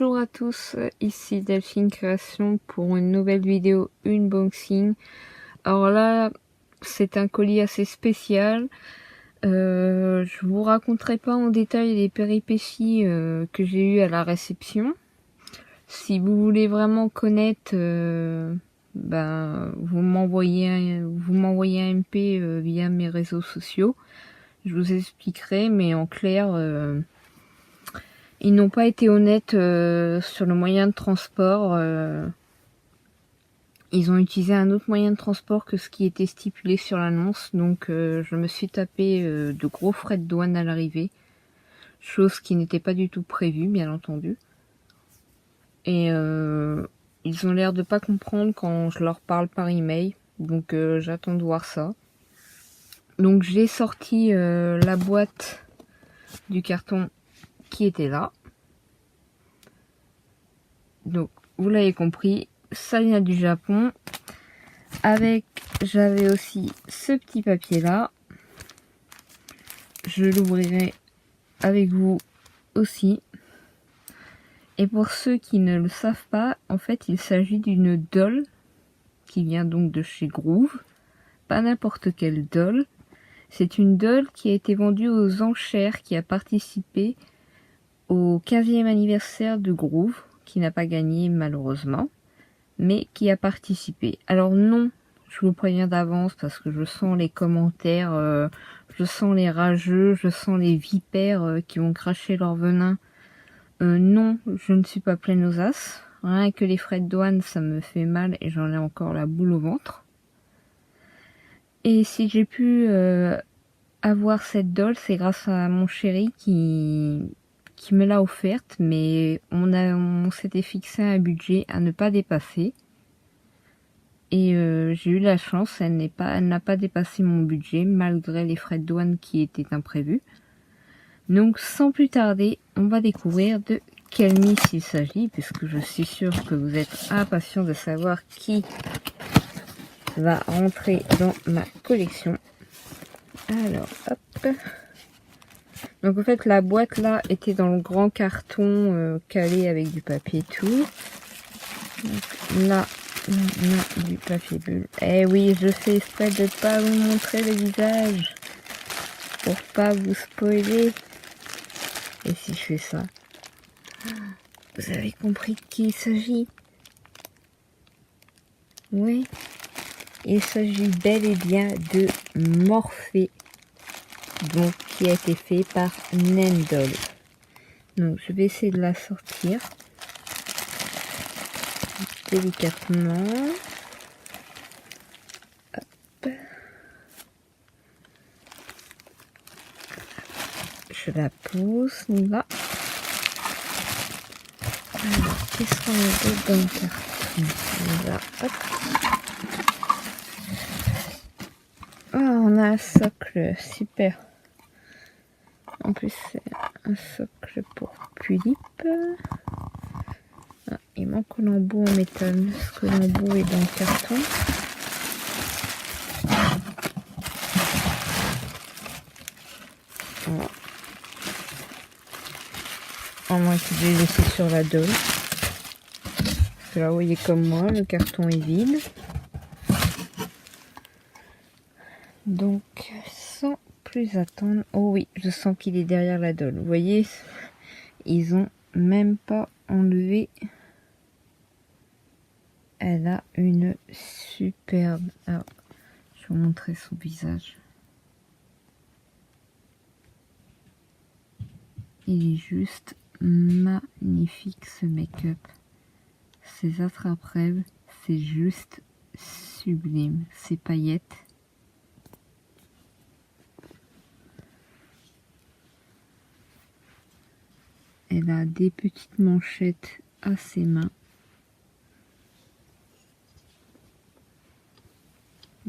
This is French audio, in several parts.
Bonjour à tous, ici Delphine Création pour une nouvelle vidéo unboxing. Alors là, c'est un colis assez spécial. Je vous raconterai pas en détail les péripéties que j'ai eues à la réception. Si vous voulez vraiment connaître, vous m'envoyez un MP via mes réseaux sociaux. Je vous expliquerai, mais en clair, ils n'ont pas été honnêtes sur le moyen de transport. Ils ont utilisé un autre moyen de transport que ce qui était stipulé sur l'annonce. Donc je me suis tapé de gros frais de douane à l'arrivée. Chose qui n'était pas du tout prévue, bien entendu. Et ils ont l'air de pas comprendre quand je leur parle par email. Donc j'attends de voir ça. Donc j'ai sorti la boîte du carton qui était là. Donc vous l'avez compris, ça vient du Japon. Avec, j'avais aussi ce petit papier là. Je l'ouvrirai avec vous aussi. Et pour ceux qui ne le savent pas, en fait il s'agit d'une doll qui vient donc de chez Groove. Pas n'importe quelle doll. C'est une doll qui a été vendue aux enchères, qui a participé au 15e anniversaire de Groove, qui n'a pas gagné malheureusement, mais qui a participé. Alors non, je vous préviens d'avance parce que je sens les commentaires, je sens les rageux, je sens les vipères qui vont cracher leur venin. Non, je ne suis pas pleine aux as. Rien que les frais de douane, ça me fait mal et j'en ai encore la boule au ventre. Et si j'ai pu avoir cette doll, c'est grâce à mon chéri qui me l'a offerte, mais on s'était fixé un budget à ne pas dépasser. Et j'ai eu la chance, elle n'a pas dépassé mon budget, malgré les frais de douane qui étaient imprévus. Donc sans plus tarder, on va découvrir de quelle Miss il s'agit, puisque je suis sûre que vous êtes impatients de savoir qui va rentrer dans ma collection. Alors, hop. Donc en fait, la boîte là était dans le grand carton calé avec du papier et tout. Donc, là, on a du papier bulle. Eh oui, je fais exprès de ne pas vous montrer le visage pour pas vous spoiler. Et si je fais ça, vous avez compris de qui il s'agit? Oui, il s'agit bel et bien de Morphée, donc qui a été fait par Nendol. Donc je vais essayer de la sortir délicatement. Hop. Je la pose là. Alors, qu'est-ce qu'on a d'autre dans le carton? Là, hop. Ah, on a un socle, super. En plus, c'est un socle pour Pulip. Ah, il manque l'embout en métal, parce que l'embout est dans le carton. Voilà. À moins que je l'ai laissé sur la doll. Parce que là, vous voyez comme moi, le carton est vide. Donc, sans plus attendre... Oh oui, je sens qu'il est derrière la doll. Vous voyez, ils ont même pas enlevé... Elle a une superbe... Alors, je vais vous montrer son visage. Il est juste magnifique ce make-up. Ces attrape-rêves, c'est juste sublime. Ces paillettes. Elle a des petites manchettes à ses mains.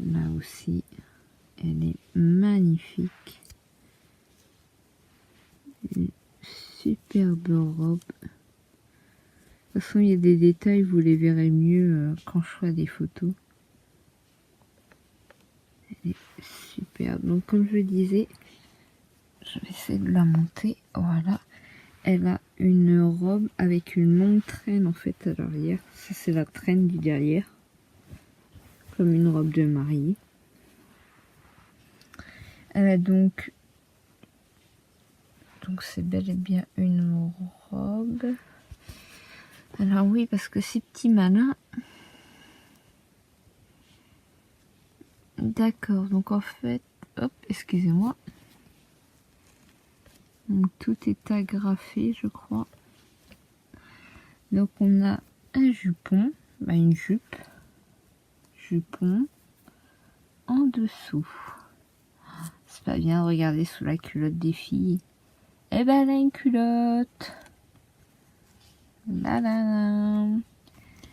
Là aussi, elle est magnifique. Une superbe robe. De toute façon, il y a des détails, vous les verrez mieux quand je ferai des photos. Elle est superbe. Donc, comme je le disais, je vais essayer de la monter. Voilà. elle a une robe avec une longue traîne en fait à l'arrière. Ça c'est la traîne du derrière, comme une robe de mariée. Elle a donc c'est bel et bien une robe. Alors oui, parce que ces petits malins. D'accord, donc en fait, hop, excusez-moi. Donc tout est agrafé, je crois. Donc on a un jupon, une jupe, jupon en dessous. C'est pas bien de regarder sous la culotte des filles. Eh ben elle a une culotte. Là là là.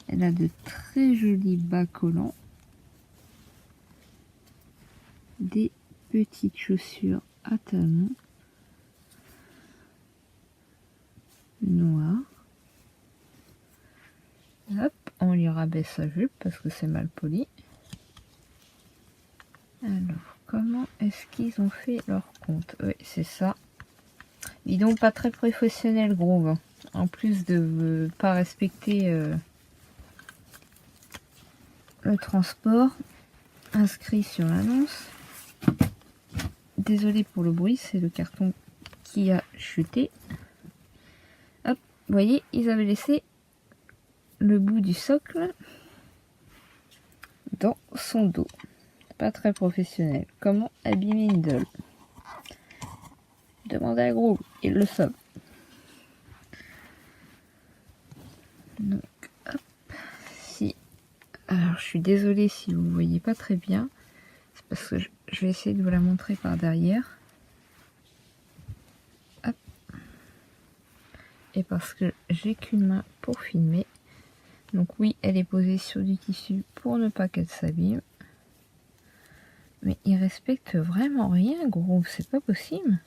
Elle a de très jolis bas collants. Des petites chaussures à talons noires. Hop, on lui rabaisse sa jupe parce que c'est mal poli. Alors, comment est-ce qu'ils ont fait leur compte? Oui, c'est ça. Dis donc, pas très professionnel, Groove. En plus de pas respecter le transport inscrit sur l'annonce. Désolé pour le bruit, c'est le carton qui a chuté. Hop, vous voyez, ils avaient laissé le bout du socle dans son dos. Pas très professionnel. Comment abîmer une doll? Demandez à Groove, il le sauve. Donc, hop, si. Alors, je suis désolée si vous ne voyez pas très bien. C'est parce que je vais essayer de vous la montrer par derrière. Hop. Et parce que j'ai qu'une main pour filmer. Donc oui, elle est posée sur du tissu pour ne pas qu'elle s'abîme. Mais il respecte vraiment rien, Groove, c'est pas possible.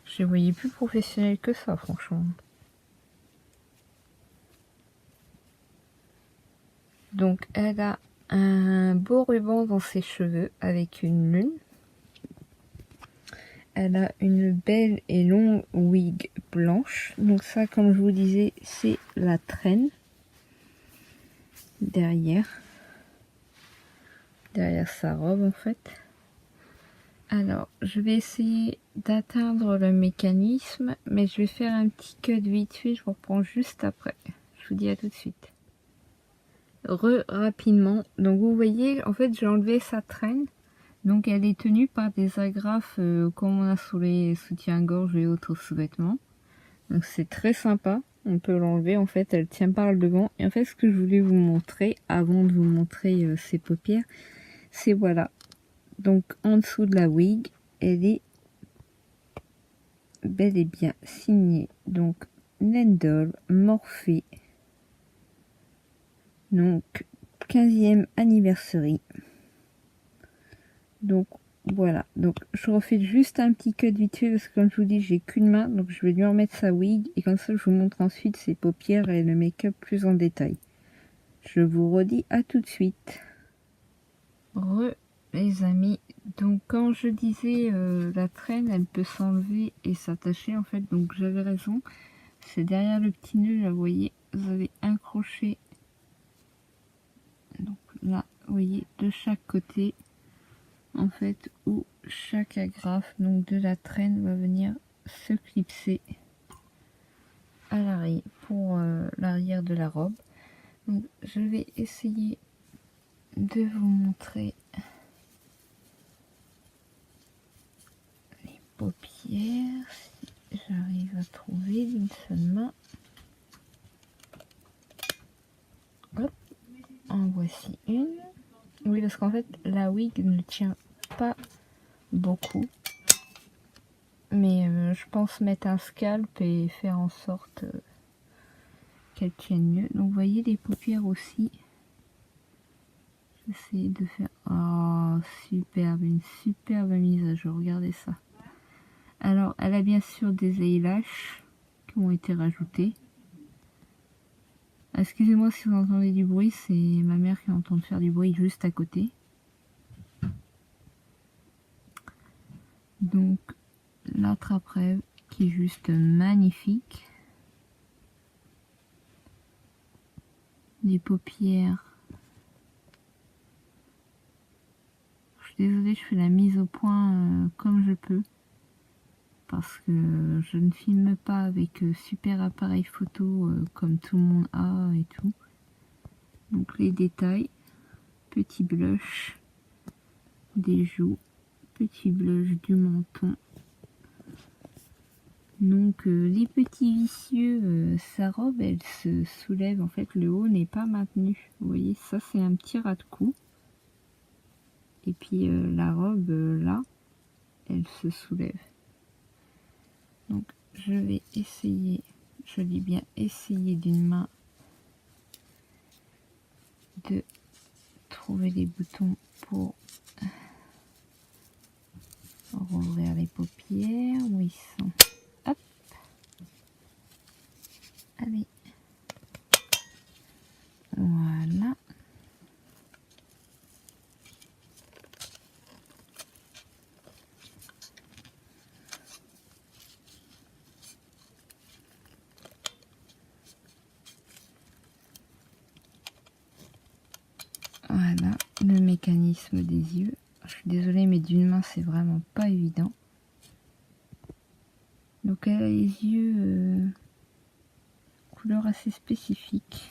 Je les voyais plus professionnels que ça, franchement. Donc elle a un beau ruban dans ses cheveux avec une lune. Elle a une belle et longue wig blanche. Donc ça, comme je vous disais, c'est la traîne derrière sa robe en fait. Alors, je vais essayer d'atteindre le mécanisme, mais je vais faire un petit cut vite fait, je vous reprends juste après. Je vous dis à tout de suite. Rapidement, donc vous voyez, en fait j'ai enlevé sa traîne, donc elle est tenue par des agrafes comme on a sous les soutiens-gorge et autres sous-vêtements. Donc c'est très sympa, on peut l'enlever, en fait elle tient par le devant. Et en fait ce que je voulais vous montrer, avant de vous montrer ses paupières, c'est voilà. Donc en dessous de la wig, elle est bel et bien signée. Donc Nendol, Morphée. Donc 15e anniversary. Donc voilà. Donc je refais juste un petit cut vite fait parce que comme je vous dis, j'ai qu'une main. Donc je vais lui remettre sa wig et comme ça je vous montre ensuite ses paupières et le make-up plus en détail. Je vous redis à tout de suite. Les amis, donc quand je disais la traîne elle peut s'enlever et s'attacher en fait, donc j'avais raison, c'est derrière le petit nœud là, vous voyez, vous avez un crochet, donc là vous voyez de chaque côté en fait, où chaque agrafe donc de la traîne va venir se clipser à l'arrière pour l'arrière de la robe. Donc je vais essayer de vous montrer paupières, si j'arrive à trouver d'une seule main. Hop, en voici une. Oui, parce qu'en fait, la wig ne tient pas beaucoup. Mais je pense mettre un scalp et faire en sorte qu'elle tienne mieux. Donc, vous voyez les paupières aussi. J'essaie de faire... Oh, superbe, une superbe mise à jour. Regardez ça. Alors, elle a bien sûr des eyelashes qui ont été rajoutés. Excusez-moi si vous entendez du bruit, c'est ma mère qui entend faire du bruit juste à côté. Donc l'attrape-rêve qui est juste magnifique. Des paupières. Je suis désolée, je fais la mise au point comme je peux. Parce que je ne filme pas avec super appareil photo comme tout le monde a et tout. Donc les détails, petit blush des joues, petit blush du menton. Donc les petits vicieux, sa robe elle se soulève, en fait le haut n'est pas maintenu. Vous voyez, ça c'est un petit ras de cou. Et puis la robe là, elle se soulève. Donc je vais essayer, je dis bien essayer d'une main de trouver les boutons pour rouvrir les paupières. Où ils sont? Hop. Allez. Voilà. Voilà le mécanisme des yeux. Je suis désolée, mais d'une main c'est vraiment pas évident. Donc elle a les yeux couleur assez spécifique.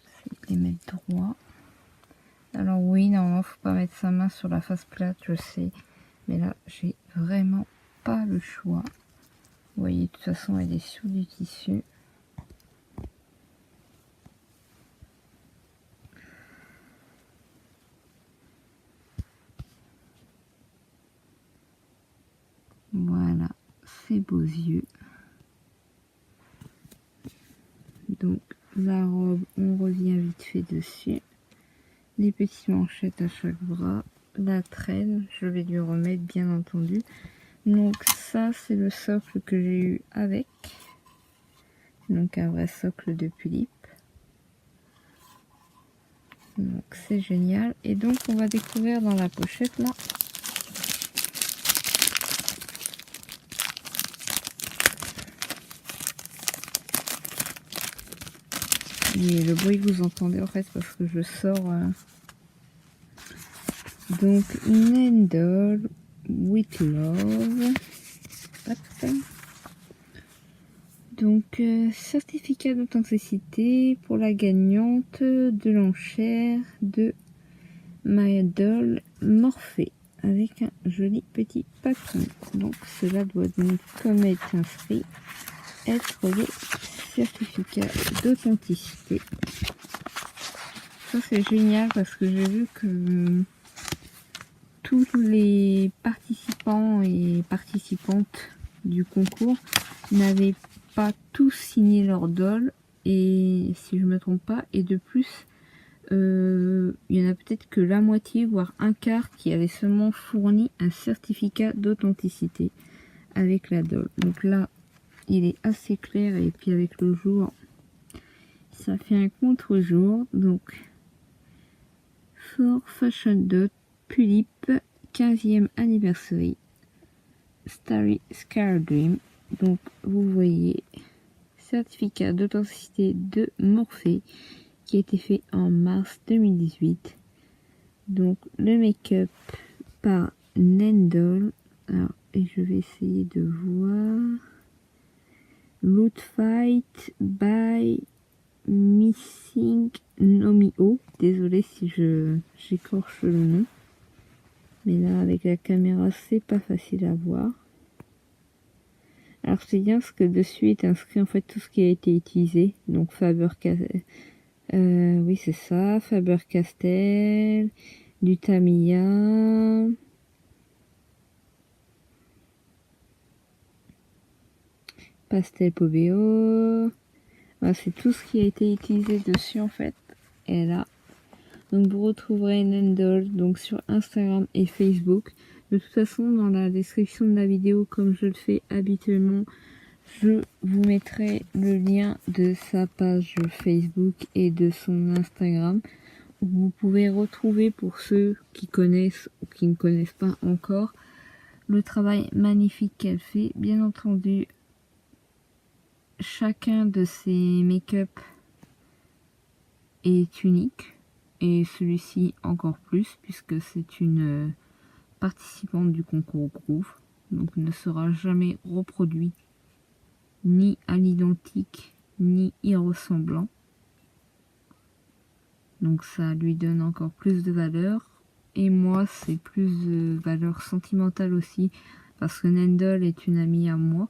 C'est les mettre droit. Alors oui, normalement faut pas mettre sa main sur la face plate, je sais, mais là j'ai vraiment pas le choix. Vous voyez, de toute façon elle est sur du tissu. Voilà, ces beaux yeux. Donc la robe, on revient vite fait dessus. Les petites manchettes à chaque bras. La traîne, je vais lui remettre bien entendu. Donc ça c'est le socle que j'ai eu avec. Donc un vrai socle de Pulippe. Donc c'est génial. Et donc on va découvrir dans la pochette là. Et le bruit que vous entendez en fait parce que je sors. Donc Nendol with Love. Hop. Donc certificat d'authenticité pour la gagnante de l'enchère de My Doll Morphée avec un joli petit papier. Donc cela doit donc, comme est inscrit, être le certificat d'authenticité. Ça c'est génial parce que j'ai vu que tous les participants et participantes du concours n'avaient pas tous signé leur doll, et si je me trompe pas, et de plus il y en a peut-être que la moitié voire un quart qui avait seulement fourni un certificat d'authenticité avec la doll. Donc là il est assez clair, et puis avec le jour ça fait un contre-jour. Donc For Fashion Dot Pulippe 15e anniversary Starry Scar Dream. Donc vous voyez, certificat d'authenticité de Morphée qui a été fait en mars 2018. Donc le make-up par Nendol. Alors, et je vais essayer de voir. Loot Fight by Missing Nomio. Désolée si j'écorche le nom. Mais là avec la caméra c'est pas facile à voir. Alors c'est bien parce que dessus est inscrit en fait tout ce qui a été utilisé. Donc Faber-Castell, oui c'est ça, Faber-Castell, du Tamiya, Pastel Pobeo. Voilà, c'est tout ce qui a été utilisé dessus en fait. Et là, donc vous retrouverez Nendol donc sur Instagram et Facebook. De toute façon, dans la description de la vidéo, comme je le fais habituellement, je vous mettrai le lien de sa page Facebook et de son Instagram. vous pouvez retrouver, pour ceux qui connaissent ou qui ne connaissent pas encore, le travail magnifique qu'elle fait. Bien entendu, chacun de ces make-up est unique, et celui-ci encore plus, puisque c'est une participante du concours Groove, donc ne sera jamais reproduit ni à l'identique ni y ressemblant. Donc ça lui donne encore plus de valeur. Et moi, c'est plus de valeur sentimentale aussi, parce que Nendel est une amie à moi.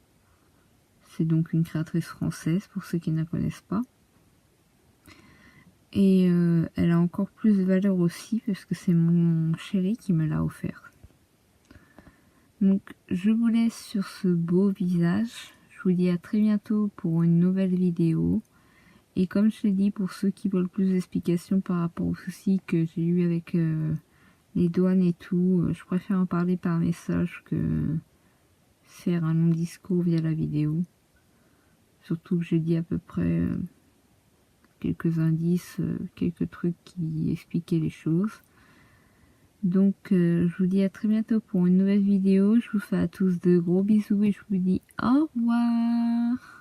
C'est donc une créatrice française, pour ceux qui ne la connaissent pas. Et elle a encore plus de valeur aussi, parce que c'est mon chéri qui me l'a offert. Donc je vous laisse sur ce beau visage. Je vous dis à très bientôt pour une nouvelle vidéo. Et comme je l'ai dit, pour ceux qui veulent plus d'explications par rapport aux soucis que j'ai eu avec les douanes et tout, je préfère en parler par message que faire un long discours via la vidéo. Surtout que j'ai dit à peu près quelques indices, quelques trucs qui expliquaient les choses. Donc je vous dis à très bientôt pour une nouvelle vidéo. Je vous fais à tous de gros bisous et je vous dis au revoir.